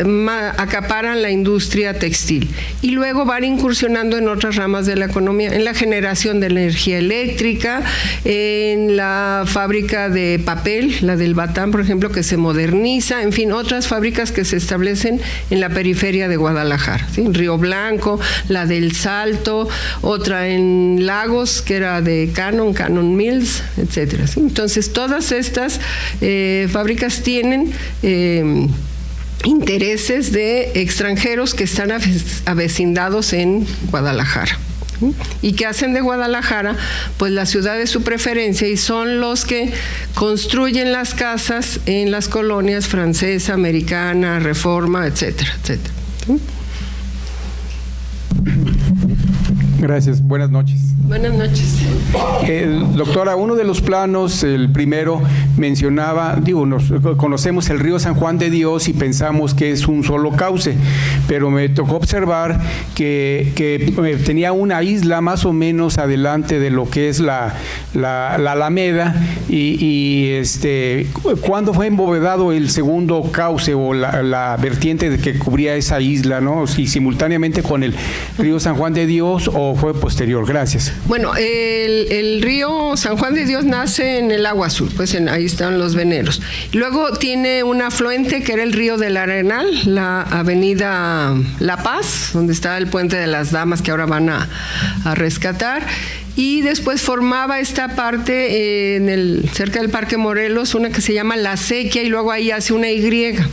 C: acaparan la industria textil. Y luego van incursionando en otras ramas de la economía, en la generación de energía eléctrica, en la fábrica de papel, la del Batán, por ejemplo, que se moderniza, en fin, otras fábricas que se establecen en la periferia de Guadalajara, ¿sí? Río Blanco, la del Salto, otra en Lagos, que era de Canon Mills, etcétera, ¿sí? Entonces, todas estas fábricas tienen intereses de extranjeros que están avecindados en Guadalajara. ¿Y que hacen de Guadalajara? Pues la ciudad de su preferencia, y son los que construyen las casas en las colonias Francesa, Americana, Reforma, etcétera, etcétera.
G: Gracias, buenas noches.
C: Buenas noches.
G: Doctora, uno de los planos, el primero, mencionaba, conocemos el río San Juan de Dios y pensamos que es un solo cauce, pero me tocó observar que tenía una isla más o menos adelante de lo que es la Alameda ¿cuándo fue embovedado el segundo cauce o la vertiente que cubría esa isla, ¿no? Si simultáneamente con el río San Juan de Dios o fue posterior. Gracias.
C: Bueno, el río San Juan de Dios nace en el Agua Azul, pues ahí están los veneros. Luego tiene un afluente que era el río del Arenal, la avenida La Paz, donde está el puente de las Damas que ahora van a rescatar. Y después formaba esta parte cerca del Parque Morelos, una que se llama La Sequia, y luego ahí hace una Y.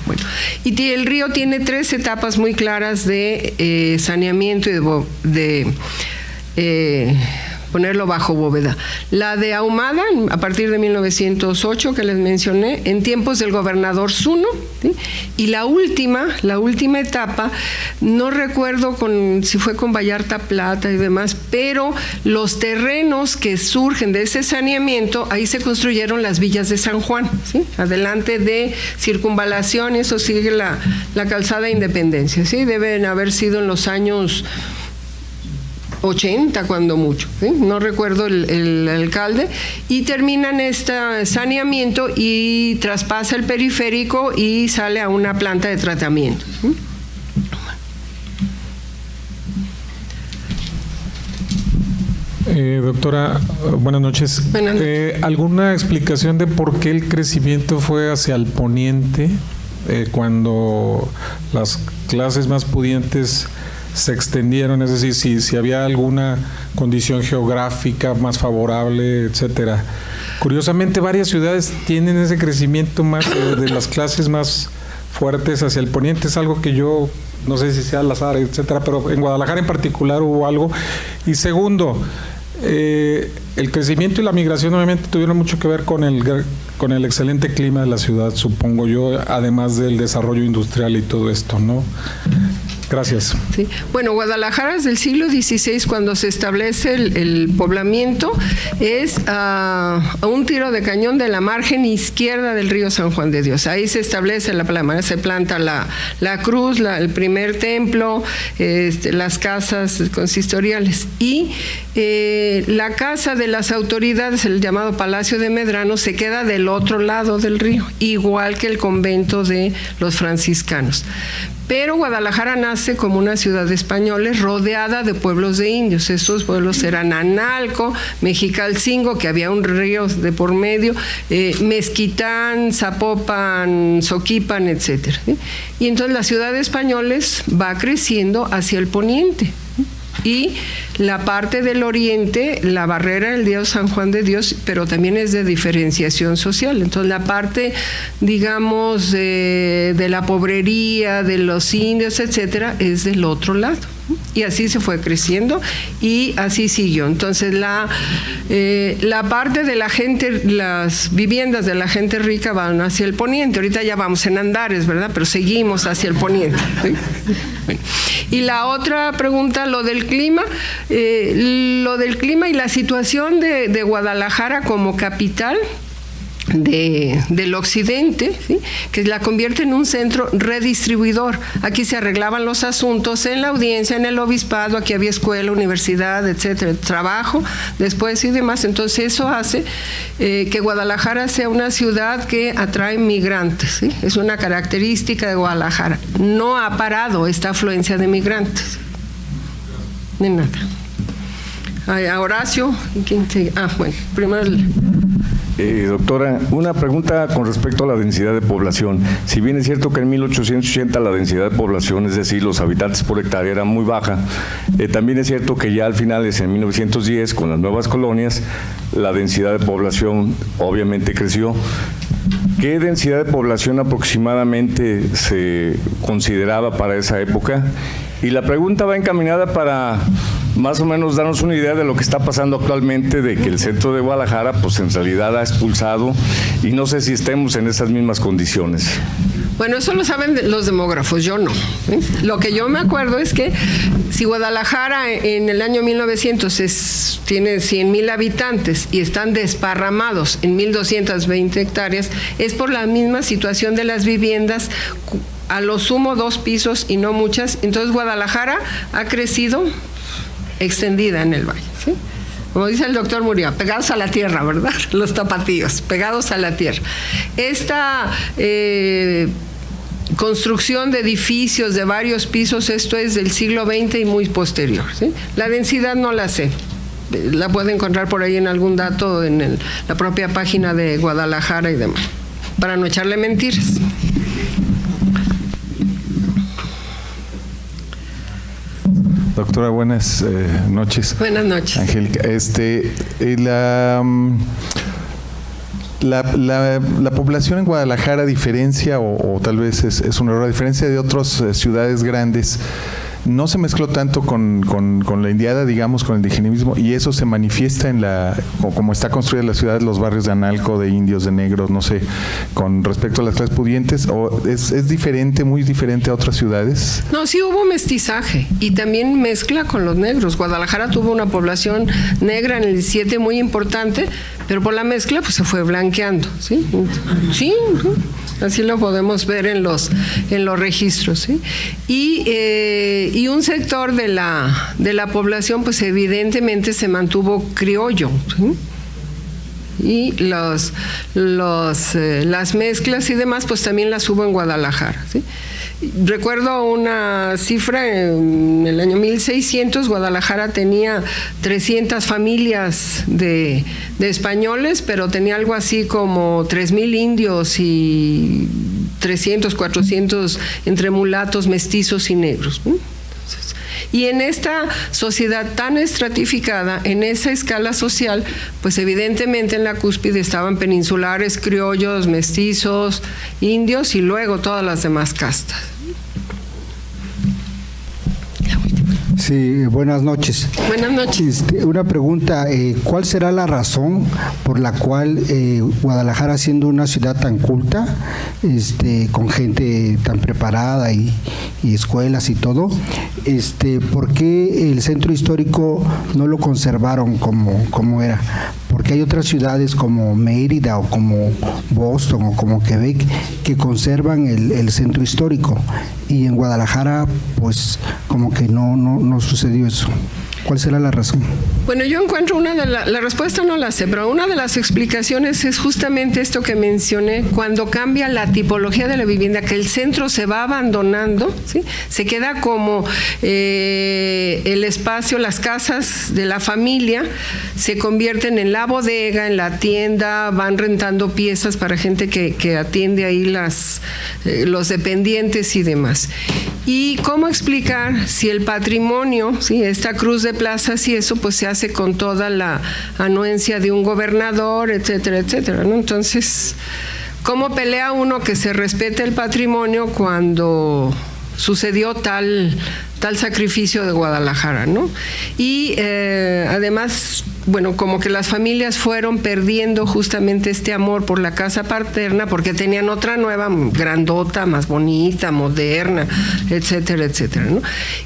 C: Bueno, y el río tiene 3 etapas muy claras de saneamiento y de ponerlo bajo bóveda. La de Ahumada, a partir de 1908, que les mencioné, en tiempos del gobernador Zuno, ¿sí? Y la última etapa, no recuerdo si fue con Vallarta Plata y demás, pero los terrenos que surgen de ese saneamiento, ahí se construyeron las villas de San Juan, ¿sí? Adelante de Circunvalación, eso sigue la calzada Independencia, ¿sí? Deben haber sido en los años 80 cuando mucho, ¿sí? No recuerdo el alcalde, y terminan este saneamiento y traspasa el periférico y sale a una planta de tratamiento, ¿sí?
H: Doctora, buenas noches.
C: Buenas noches.
H: ¿Alguna explicación de por qué el crecimiento fue hacia el poniente cuando las clases más pudientes se extendieron? Es decir, si había alguna condición geográfica más favorable, etcétera. Curiosamente, varias ciudades tienen ese crecimiento más de las clases más fuertes hacia el poniente. Es algo que yo no sé si sea al azar, etcétera, pero en Guadalajara en particular hubo algo. Y segundo, el crecimiento y la migración obviamente tuvieron mucho que ver con el excelente clima de la ciudad, supongo yo, además del desarrollo industrial y todo esto, ¿no? Gracias.
C: Sí. Bueno, Guadalajara es del siglo XVI, cuando se establece el poblamiento, es a un tiro de cañón de la margen izquierda del río San Juan de Dios. Ahí se establece se planta la cruz, el primer templo, las casas consistoriales. Y la casa de las autoridades, el llamado Palacio de Medrano, se queda del otro lado del río, igual que el convento de los franciscanos. Pero Guadalajara nace como una ciudad de españoles rodeada de pueblos de indios. Estos pueblos eran Analco, Mexicalcingo, que había un río de por medio, Mezquitán, Zapopan, Zoquipan, etcétera. Y entonces la ciudad de españoles va creciendo hacia el poniente. Y la parte del oriente, la barrera del río San Juan de Dios, pero también es de diferenciación social. Entonces la parte, digamos, de la pobrería, de los indios, etcétera, es del otro lado. Y así se fue creciendo y así siguió. Entonces la parte de la gente, las viviendas de la gente rica van hacia el poniente. Ahorita ya vamos en Andares, ¿verdad? Pero seguimos hacia el poniente, ¿sí? Bueno. Y la otra pregunta, lo del clima y la situación de Guadalajara como capital. del occidente, ¿sí? Que la convierte en un centro redistribuidor. Aquí se arreglaban los asuntos en la audiencia, en el obispado, aquí había escuela, universidad, etcétera, trabajo, después y demás. Entonces eso hace que Guadalajara sea una ciudad que atrae migrantes, ¿sí? Es una característica de Guadalajara. No ha parado esta afluencia de migrantes. De nada. A Horacio, ¿quién sigue? Bueno, primero
I: doctora, una pregunta con respecto a la densidad de población. Si bien es cierto que en 1880 la densidad de población, es decir, los habitantes por hectárea, era muy baja, también es cierto que ya al finales, en 1910, con las nuevas colonias, la densidad de población obviamente creció. ¿Qué densidad de población aproximadamente se consideraba para esa época? Y la pregunta va encaminada para más o menos darnos una idea de lo que está pasando actualmente, de que el centro de Guadalajara pues en realidad ha expulsado, y no sé si estemos en esas mismas condiciones.
C: Bueno, eso lo saben los demógrafos, yo no. Lo que yo me acuerdo es que si Guadalajara en el año 1900 tiene 100,000 habitantes y están desparramados en 1,220 hectáreas, es por la misma situación de las viviendas, a lo sumo 2 pisos y no muchas. Entonces Guadalajara ha crecido extendida en el valle, ¿sí? Como dice el doctor Murillo, pegados a la tierra, ¿verdad? Los tapatíos, pegados a la tierra. Esta construcción de edificios de varios pisos, esto es del siglo XX y muy posterior, ¿sí? La densidad no la sé, la puede encontrar por ahí en algún dato en la propia página de Guadalajara y demás, para no echarle mentiras.
J: Doctora, buenas noches.
C: Buenas noches.
J: Angélica, la población en Guadalajara, a diferencia, o tal vez es un error, a diferencia de otras ciudades grandes, no se mezcló tanto con la indiada, digamos, con el indigenismo, y eso se manifiesta en como está construida la ciudad, los barrios de Analco, de indios, de negros, no sé, con respecto a las clases pudientes, o es diferente, muy diferente a otras ciudades.
C: No, sí hubo mestizaje y también mezcla con los negros. Guadalajara tuvo una población negra en el 17 muy importante, pero por la mezcla pues se fue blanqueando, ¿sí? Sí, así lo podemos ver en los registros, ¿sí? Y un sector de la población pues evidentemente se mantuvo criollo, ¿sí? Y las mezclas y demás pues también las hubo en Guadalajara, ¿sí? Recuerdo una cifra, en el año 1600 Guadalajara tenía 300 familias de españoles, pero tenía algo así como 3,000 indios y 300, 400 entre mulatos, mestizos y negros, ¿no? Y en esta sociedad tan estratificada, en esa escala social, pues evidentemente en la cúspide estaban peninsulares, criollos, mestizos, indios y luego todas las demás castas.
K: Sí, buenas noches.
C: Buenas noches.
K: Una pregunta, ¿cuál será la razón por la cual Guadalajara, siendo una ciudad tan culta, con gente tan preparada y escuelas y todo, ¿por qué el centro histórico no lo conservaron como era? Porque hay otras ciudades como Mérida o como Boston o como Quebec que conservan el centro histórico, y en Guadalajara pues como que no sucedió eso. ¿Cuál será la razón?
C: Bueno, yo encuentro la respuesta no la sé, pero una de las explicaciones es justamente esto que mencioné, cuando cambia la tipología de la vivienda, que el centro se va abandonando, ¿sí? Se queda como el espacio, las casas de la familia se convierten en la bodega, en la tienda, van rentando piezas para gente que atiende ahí los dependientes y demás. ¿Y cómo explicar si el patrimonio, ¿sí? Esta cruz de plazas y eso, pues se hace con toda la anuencia de un gobernador, etcétera, etcétera, ¿no? Entonces, ¿cómo pelea uno que se respete el patrimonio cuando sucedió tal sacrificio de Guadalajara, ¿no? Y además bueno, como que las familias fueron perdiendo justamente este amor por la casa paterna porque tenían otra nueva, grandota, más bonita, moderna, etcétera, etcétera, ¿no?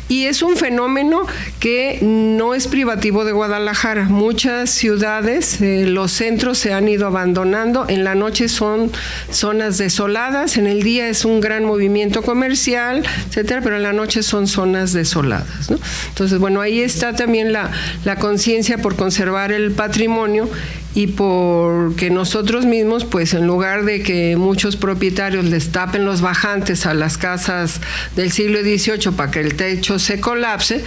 C: Y es un fenómeno que no es privativo de Guadalajara. Muchas ciudades, los centros se han ido abandonando. En la noche son zonas desoladas, en el día es un gran movimiento comercial, etcétera, pero en la noche son zonas desoladas, ¿no? Entonces, bueno, ahí está también la conciencia por conservar el patrimonio y porque nosotros mismos, pues en lugar de que muchos propietarios les tapen los bajantes a las casas del siglo XVIII para que el techo se colapse,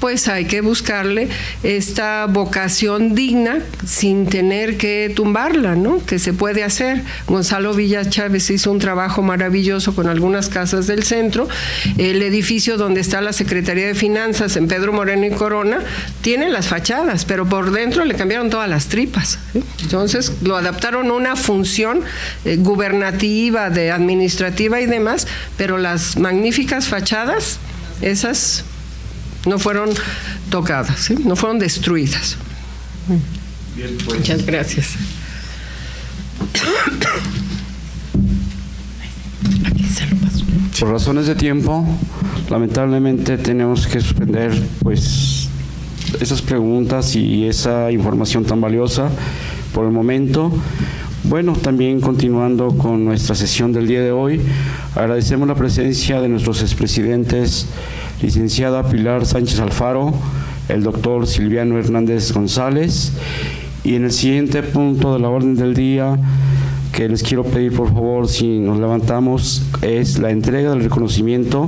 C: pues hay que buscarle esta vocación digna sin tener que tumbarla, ¿no? Que se puede hacer. Gonzalo Villa Chávez hizo un trabajo maravilloso con algunas casas del centro. El edificio donde está la Secretaría de Finanzas en Pedro Moreno y Corona tiene las fachadas, pero por dentro le cambiaron todas las tripas, ¿sí? Entonces lo adaptaron a una función gubernativa, administrativa y demás, pero las magníficas fachadas, esas no fueron tocadas, ¿sí? No fueron destruidas.
B: Bien, pues.
C: Muchas gracias. Aquí se lo paso.
B: Por razones de tiempo, lamentablemente tenemos que suspender pues esas preguntas y esa información tan valiosa por el momento. Bueno, también continuando con nuestra sesión del día de hoy, agradecemos la presencia de nuestros expresidentes, licenciada Pilar Sánchez Alfaro, el doctor Silviano Hernández González, y en el siguiente punto de la orden del día que les quiero pedir por favor si nos levantamos es la entrega del reconocimiento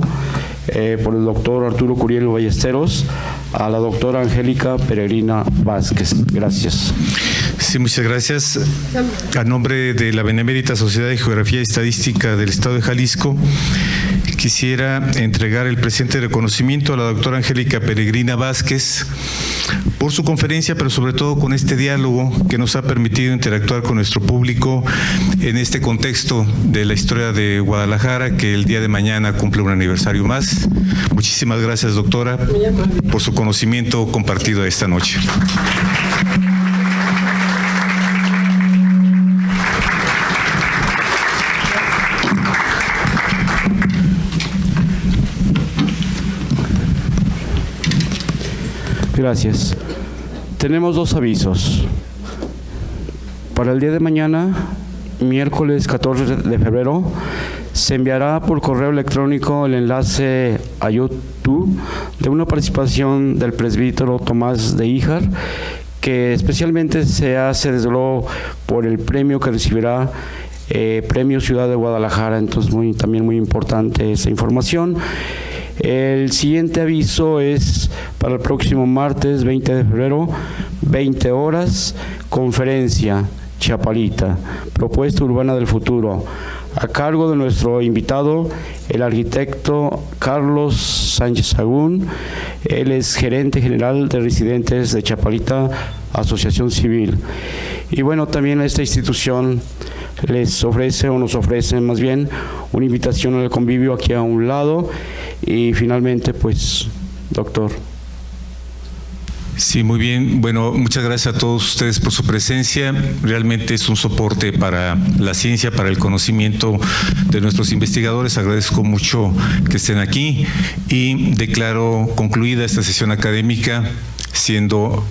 B: por el doctor Arturo Curiel Ballesteros a la doctora Angélica Peregrina Vázquez. Gracias.
A: Sí, muchas gracias. A nombre de la Benemérita Sociedad de Geografía y Estadística del Estado de Jalisco, quisiera entregar el presente reconocimiento a la doctora Angélica Peregrina Vázquez por su conferencia, pero sobre todo con este diálogo que nos ha permitido interactuar con nuestro público en este contexto de la historia de Guadalajara, que el día de mañana cumple un aniversario más. Muchísimas gracias, doctora, por su conocimiento compartido esta noche.
B: Gracias. Tenemos dos avisos. Para el día de mañana, miércoles 14 de febrero, se enviará por correo electrónico el enlace a YouTube de una participación del presbítero Tomás de Híjar, que especialmente se hace desde luego por el premio que recibirá, Premio Ciudad de Guadalajara. Entonces también muy importante esa información. El siguiente aviso es para el próximo martes 20 de febrero, 20 horas, conferencia Chapalita, propuesta urbana del futuro, a cargo de nuestro invitado, el arquitecto Carlos Sánchez Sagún. Él es gerente general de residentes de Chapalita, Asociación Civil. Y bueno, también esta institución les ofrece, o nos ofrece más bien, una invitación al convivio aquí a un lado. Y finalmente, pues, doctor.
A: Sí, muy bien. Bueno, muchas gracias a todos ustedes por su presencia. Realmente es un soporte para la ciencia, para el conocimiento de nuestros investigadores. Agradezco mucho que estén aquí y declaro concluida esta sesión académica, siendo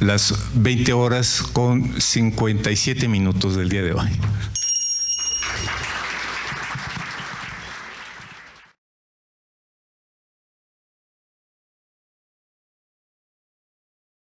A: las 20 horas con 57 minutos del día de hoy.